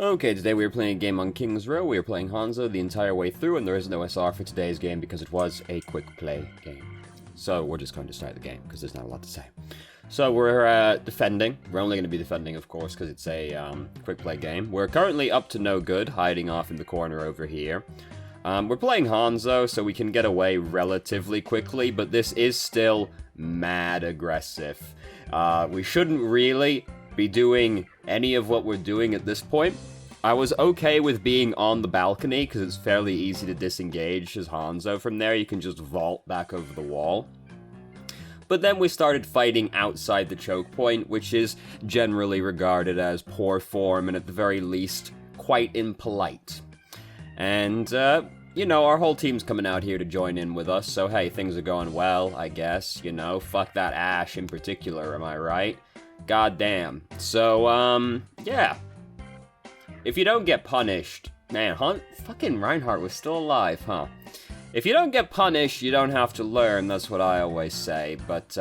Okay, today we are playing a game on King's Row. We are playing Hanzo the entire way through, and there is no SR for today's game because it was a quick play game. So we're just going to start the game because there's not a lot to say. So we're defending. We're only going to be defending, of course, because it's a quick play game. We're currently up to no good, hiding off in the corner over here. We're playing Hanzo, so we can get away relatively quickly, but this is still mad aggressive. We shouldn't really be doing any of what we're doing at this point. I was okay with being on the balcony because it's fairly easy to disengage as Hanzo from there. You can just vault back over the wall. But then we started fighting outside the choke point, which is generally regarded as poor form and at the very least quite impolite. And, you know, our whole team's coming out here to join in with us, so hey, things are going well, I guess, you know, fuck that Ashe in particular, am I right? God damn. So, yeah. If you don't get punished... Man, fucking Reinhardt was still alive, huh? If you don't get punished, you don't have to learn, that's what I always say. But,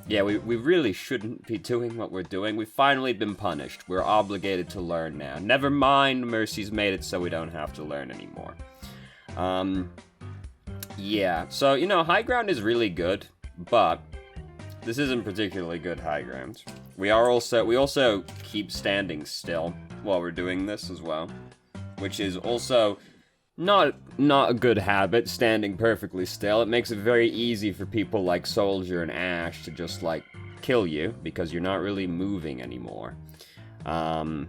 yeah, we really shouldn't be doing what we're doing. We've finally been punished. We're obligated to learn now. Never mind, Mercy's made it so we don't have to learn anymore. Yeah. So, you know, high ground is really good, but... this isn't particularly good high ground. We also keep standing still while we're doing this as well, which is also not a good habit, standing perfectly still. It makes it very easy for people like Soldier and Ashe to just, like, kill you, because you're not really moving anymore. Yeah,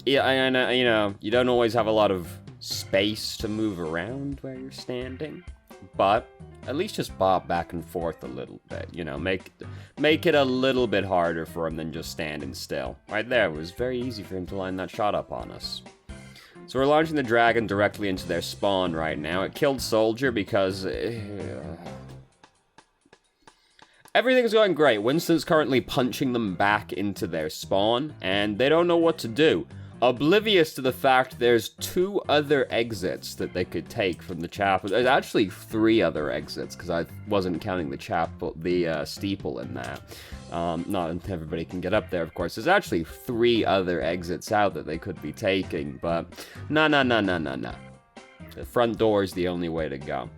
and, you know, you don't always have a lot of space to move around where you're standing. But at least just bob back and forth a little bit, you know, make it a little bit harder for him than just standing still. Right there, it was very easy for him to line that shot up on us. So we're launching the dragon directly into their spawn right now. It killed Soldier because... everything's going great. Winston's currently punching them back into their spawn, and they don't know what to do. Oblivious to the fact there's 2 other exits that they could take from the chapel. There's actually 3 other exits, because I wasn't counting the chapel, the steeple in that. Not everybody can get up there, of course. There's actually 3 other exits out that they could be taking, but no. The front door is the only way to go.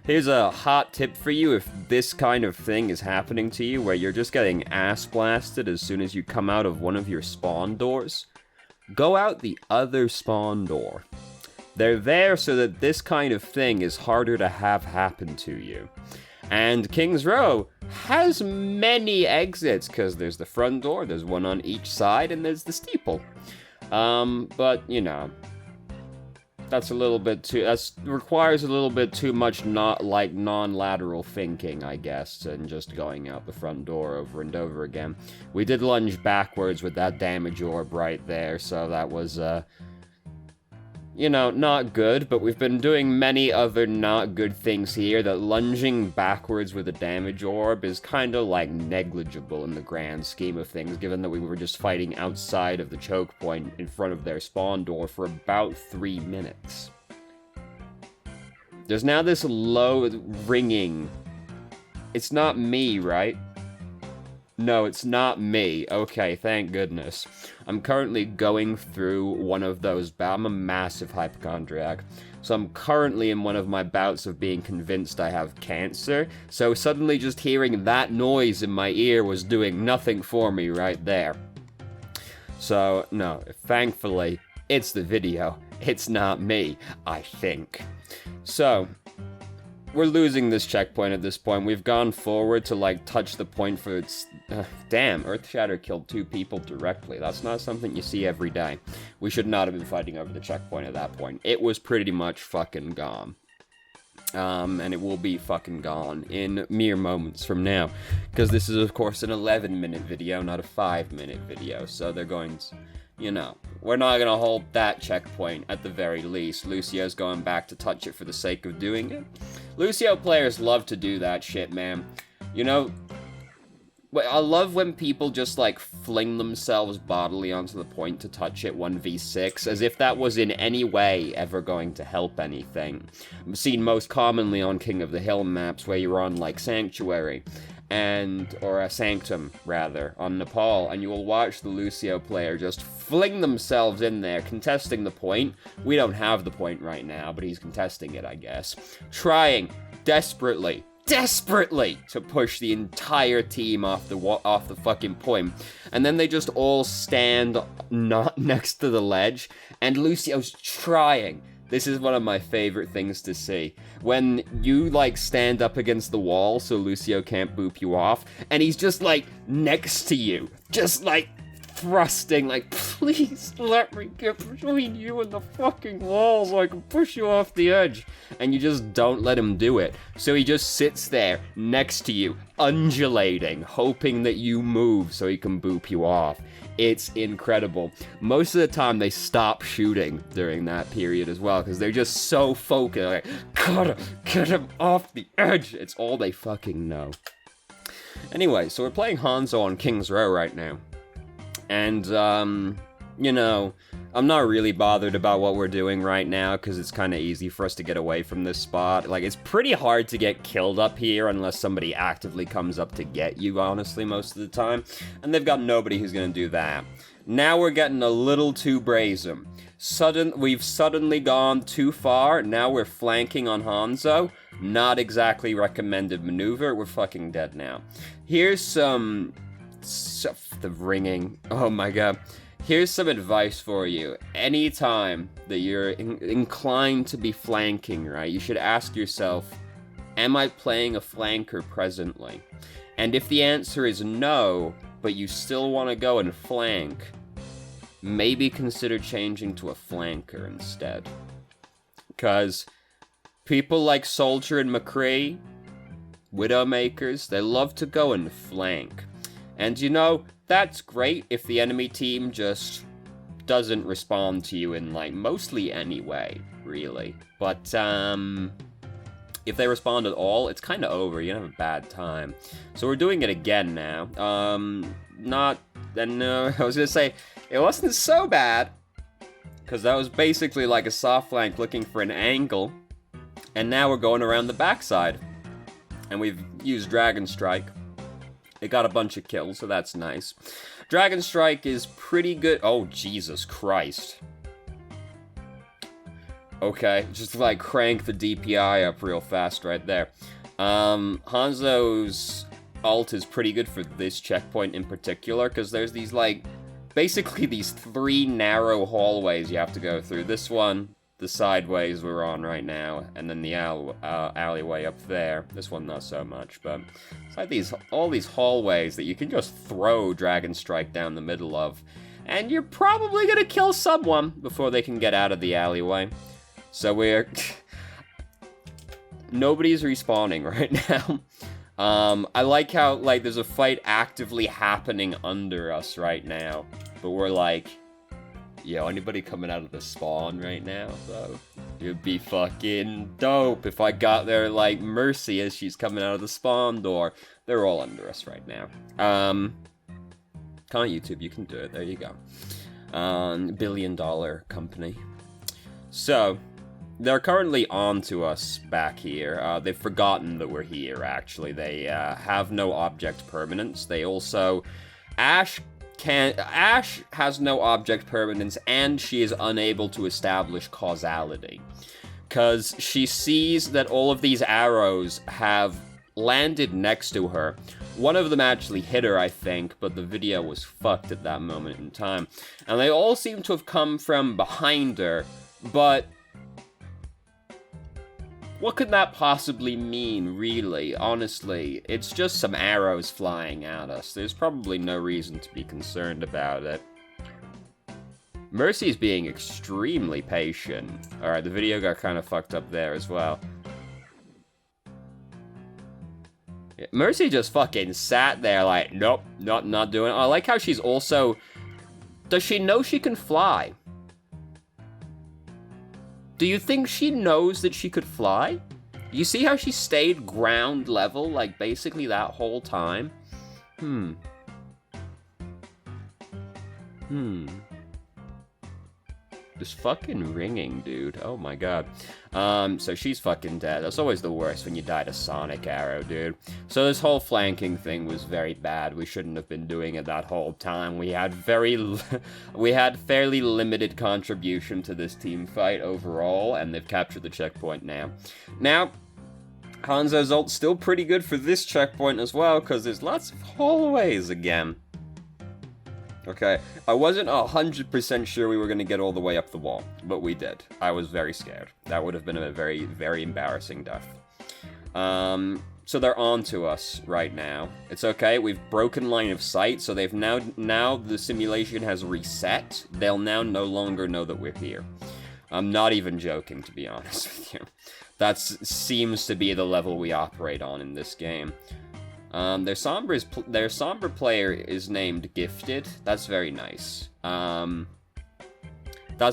Here's a hot tip for you if this kind of thing is happening to you, where you're just getting ass blasted as soon as you come out of one of your spawn doors. Go out the other spawn door. They're there so that this kind of thing is harder to have happen to you. And King's Row has many exits, because there's the front door, there's one on each side, and there's the steeple. But, you know, that's a little bit too, requires a little bit too much non-lateral thinking, I guess, and just going out the front door over and over again. We did lunge backwards with that damage orb right there, so that was, you know, not good, but we've been doing many other not good things here that lunging backwards with a damage orb is kind of, like, negligible in the grand scheme of things, given that we were just fighting outside of the choke point in front of their spawn door for about 3 minutes. There's now this low ringing. It's not me, right? No, it's not me. Okay, thank goodness. I'm currently going through one of those I'm a massive hypochondriac. So I'm currently in one of my bouts of being convinced I have cancer. So suddenly just hearing that noise in my ear was doing nothing for me right there. So, no, thankfully, it's the video. It's not me, I think. So... we're losing this checkpoint at this point. We've gone forward to, like, touch the point for its... damn, Earthshatter killed 2 people directly. That's not something you see every day. We should not have been fighting over the checkpoint at that point. It was pretty much fucking gone. And it will be fucking gone in mere moments from now. Because this is, of course, an 11-minute video, not a 5-minute video. So they're going to... you know, we're not gonna hold that checkpoint at the very least. Lucio's going back to touch it for the sake of doing it. Lucio players love to do that shit, man. You know, I love when people just, like, fling themselves bodily onto the point to touch it 1v6, as if that was in any way ever going to help anything. Seen most commonly on King of the Hill maps, where you're on, like, Sanctuary. or a Sanctum, rather, on Nepal, and you will watch the Lucio player just fling themselves in there, contesting the point. We don't have the point right now, but he's contesting it, I guess. Trying desperately to push the entire team off the fucking point. And then they just all stand not next to the ledge, and Lucio's trying. This is one of my favorite things to see. When you, like, stand up against the wall so Lucio can't boop you off, and he's just, like, next to you. Just, like, thrusting, like, please let me get between you and the fucking wall so I can push you off the edge. And you just don't let him do it. So he just sits there next to you, undulating, hoping that you move so he can boop you off. It's incredible. Most of the time, they stop shooting during that period as well, because they're just so focused. Like, get him off the edge. It's all they fucking know. Anyway, so we're playing Hanzo on King's Row right now. And, you know, I'm not really bothered about what we're doing right now, because it's kind of easy for us to get away from this spot. Like, it's pretty hard to get killed up here unless somebody actively comes up to get you, honestly, most of the time. And they've got nobody who's gonna do that. Now we're getting a little too brazen. We've suddenly gone too far. Now we're flanking on Hanzo. Not exactly recommended maneuver. We're fucking dead now. Here's some... the ringing. Oh my god. Here's some advice for you. Anytime that you're inclined to be flanking, right, you should ask yourself, am I playing a flanker presently? And if the answer is no, but you still want to go and flank, maybe consider changing to a flanker instead. Because people like Soldier and McCree, Widowmakers, they love to go and flank. And you know, that's great if the enemy team just doesn't respond to you in, like, mostly any way, really. But, if they respond at all, it's kind of over. You're gonna have a bad time. So we're doing it again now. I was gonna say, it wasn't so bad, because that was basically like a soft flank looking for an angle. And now we're going around the backside. And we've used Dragon Strike. It got a bunch of kills, so that's nice. Dragon Strike is pretty good. Oh, Jesus Christ. Okay, just like crank the DPI up real fast right there. Hanzo's ult is pretty good for this checkpoint in particular, because there's these, like, basically these 3 narrow hallways you have to go through. This one, the sideways we're on right now, and then the alleyway up there. This one not so much, but it's like all these hallways that you can just throw Dragon Strike down the middle of, and you're probably gonna kill someone before they can get out of the alleyway. So we're... Nobody's respawning right now. I like how, like, there's a fight actively happening under us right now, but we're like... Yo, anybody coming out of the spawn right now, though? It'd be fucking dope if I got there, like, Mercy as she's coming out of the spawn door. They're all under us right now. Comment YouTube, you can do it. There you go. $1 billion company. So, they're currently on to us back here. They've forgotten that we're here, actually. They have no object permanence. They also... Ash has no object permanence, and she is unable to establish causality. Because she sees that all of these arrows have landed next to her. One of them actually hit her, I think, but the video was fucked at that moment in time. And they all seem to have come from behind her, but... what could that possibly mean, really? Honestly, it's just some arrows flying at us. There's probably no reason to be concerned about it. Mercy's being extremely patient. Alright, the video got kind of fucked up there as well. Yeah, Mercy just fucking sat there like, nope, not doing it. I like how she's also... Does she know she can fly? Do you think she knows that she could fly? You see how she stayed ground level, like, basically that whole time? This fucking ringing, dude. Oh my god. So she's fucking dead. That's always the worst when you die to Sonic Arrow, dude. So this whole flanking thing was very bad. We shouldn't have been doing it that whole time. We had we had fairly limited contribution to this team fight overall, and they've captured the checkpoint now. Now, Hanzo's ult's still pretty good for this checkpoint as well, because there's lots of hallways again. Okay, I wasn't 100% sure we were going to get all the way up the wall, but we did. I was very scared. That would have been a very, very embarrassing death. So they're on to us right now. It's okay, we've broken line of sight, so they've now the simulation has reset. They'll now no longer know that we're here. I'm not even joking, to be honest with you. That seems to be the level we operate on in this game. Their Sombra player is named Gifted. That's very nice. That's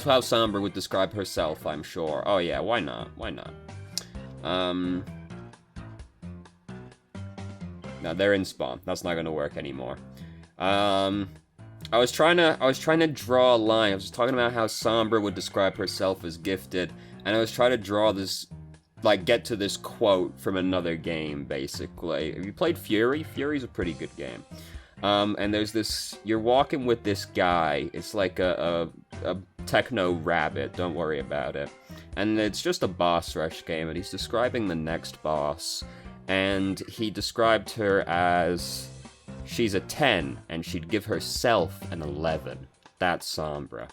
how Sombra would describe herself, I'm sure. Oh yeah, why not? Why not? No, they're in spawn. That's not gonna work anymore. I was trying to draw a line. I was talking about how Sombra would describe herself as gifted, and I was trying to draw this, like, get to this quote from another game, basically. Have you played Fury? Fury's a pretty good game. And there's this, you're walking with this guy. It's like a techno rabbit, don't worry about it. And it's just a boss rush game, and he's describing the next boss. And he described her as, she's a 10, and she'd give herself an 11. That's Sombra.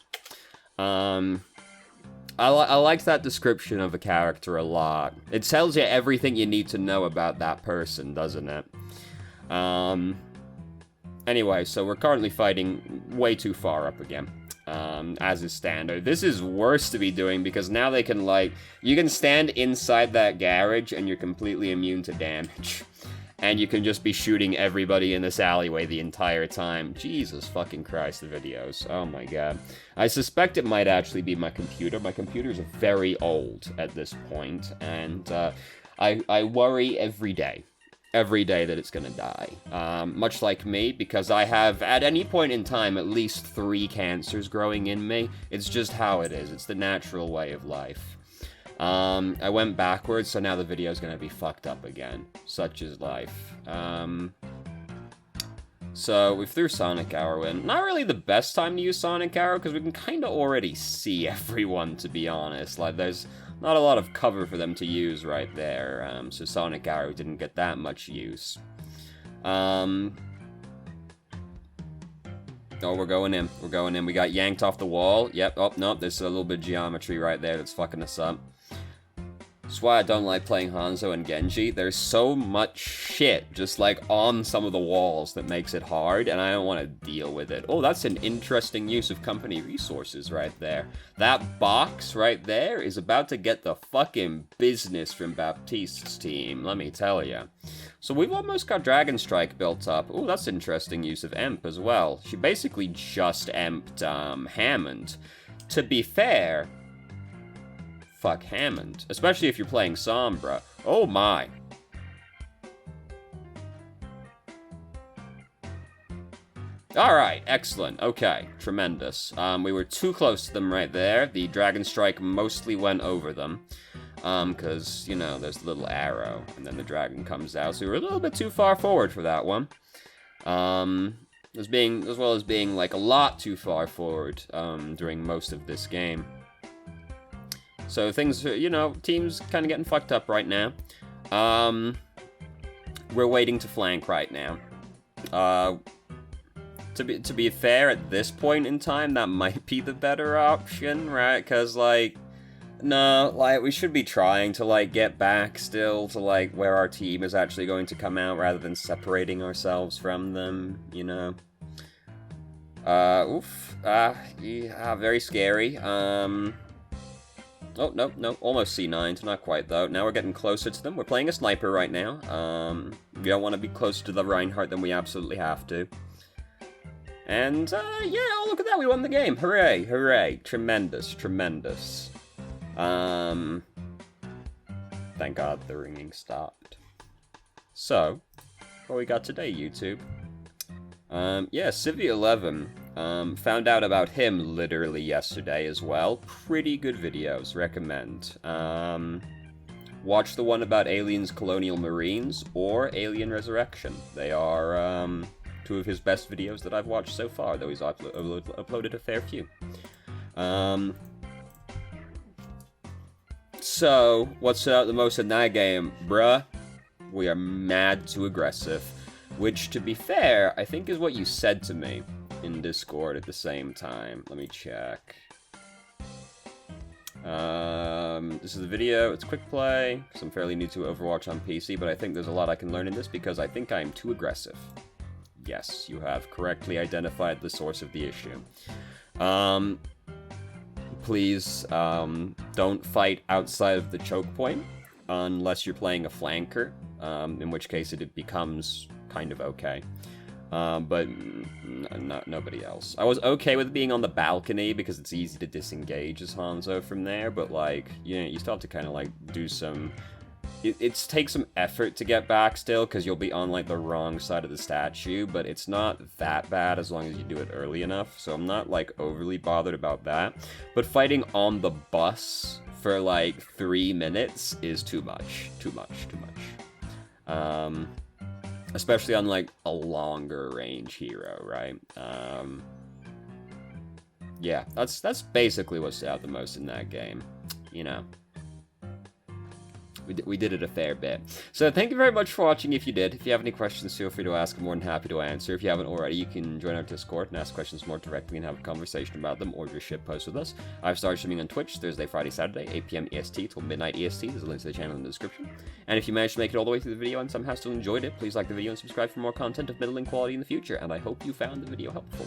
I like that description of a character a lot. It tells you everything you need to know about that person, doesn't it? Anyway, so we're currently fighting way too far up again, as is standard. This is worse to be doing because now they can, like, you can stand inside that garage and you're completely immune to damage. And you can just be shooting everybody in this alleyway the entire time. Jesus fucking Christ, the videos. Oh my god. I suspect it might actually be my computer. My computer's very old at this point, and I worry every day that it's gonna die. Much like me, because I have, at any point in time, at least 3 cancers growing in me. It's just how it is. It's the natural way of life. I went backwards, so now the video's gonna be fucked up again. Such is life. So we threw Sonic Arrow in. Not really the best time to use Sonic Arrow, because we can kind of already see everyone, to be honest. Like, there's not a lot of cover for them to use right there, so Sonic Arrow didn't get that much use. Oh, we're going in. We're going in. We got yanked off the wall. Yep. Oh, no, there's a little bit of geometry right there that's fucking us up. That's why I don't like playing Hanzo and Genji. There's so much shit just, like, on some of the walls that makes it hard, and I don't want to deal with it. Oh, that's an interesting use of company resources right there. That box right there is about to get the fucking business from Baptiste's team, let me tell ya. So we've almost got Dragon Strike built up. Oh, that's interesting use of Emp as well. She basically just emped Hammond. To be fair, fuck Hammond. Especially if you're playing Sombra. Oh my. Alright, excellent. Okay, tremendous. We were too close to them right there. The Dragon Strike mostly went over them. Because, you know, there's a little arrow, and then the dragon comes out, so we were a little bit too far forward for that one. As well as being, like, a lot too far forward, during most of this game. So things, you know, team's kind of getting fucked up right now. We're waiting to flank right now. To be fair, at this point in time, that might be the better option, right? Because, like, no, like, we should be trying to, like, get back still to, like, where our team is actually going to come out rather than separating ourselves from them, you know? Yeah, very scary. Oh, no, almost C9, not quite, though. Now we're getting closer to them. We're playing a sniper right now. We don't want to be closer to the Reinhardt than we absolutely have to. And, yeah, oh, look at that, we won the game. Hooray, hooray. Tremendous, tremendous. Thank God the ringing stopped. So, what we got today, YouTube? Yeah, Civi 11. Found out about him literally yesterday as well. Pretty good videos, recommend. Watch the one about aliens, colonial marines, or alien resurrection. They are two of his best videos that I've watched so far, though he's uploaded a fair few. So, what's the most in that game? Bruh, we are mad too aggressive. Which, to be fair, I think is what you said to me in Discord at the same time. Let me check. This is the video, it's quick play, because I'm fairly new to Overwatch on PC, but I think there's a lot I can learn in this because I think I'm too aggressive. Yes, you have correctly identified the source of the issue. Please, don't fight outside of the choke point, unless you're playing a flanker, in which case it becomes kind of okay. But nobody else. I was okay with being on the balcony because it's easy to disengage as Hanzo from there, but like, you know, you still have to kind of like do some... It takes some effort to get back still, because you'll be on like the wrong side of the statue, but it's not that bad as long as you do it early enough, so I'm not like overly bothered about that. But fighting on the bus for like 3 minutes is too much. Especially on, like, a longer range hero, right? Yeah, that's basically what stood out the most in that game, you know. We did it a fair bit. So thank you very much for watching if you did. If you have any questions, feel free to ask. I'm more than happy to answer. If you haven't already, you can join our Discord and ask questions more directly and have a conversation about them, or just shit post with us. I've started streaming on Twitch Thursday, Friday, Saturday, 8 p.m. EST till midnight EST. There's a link to the channel in the description. And if you managed to make it all the way through the video and somehow still enjoyed it, please like the video and subscribe for more content of middling quality in the future. And I hope you found the video helpful.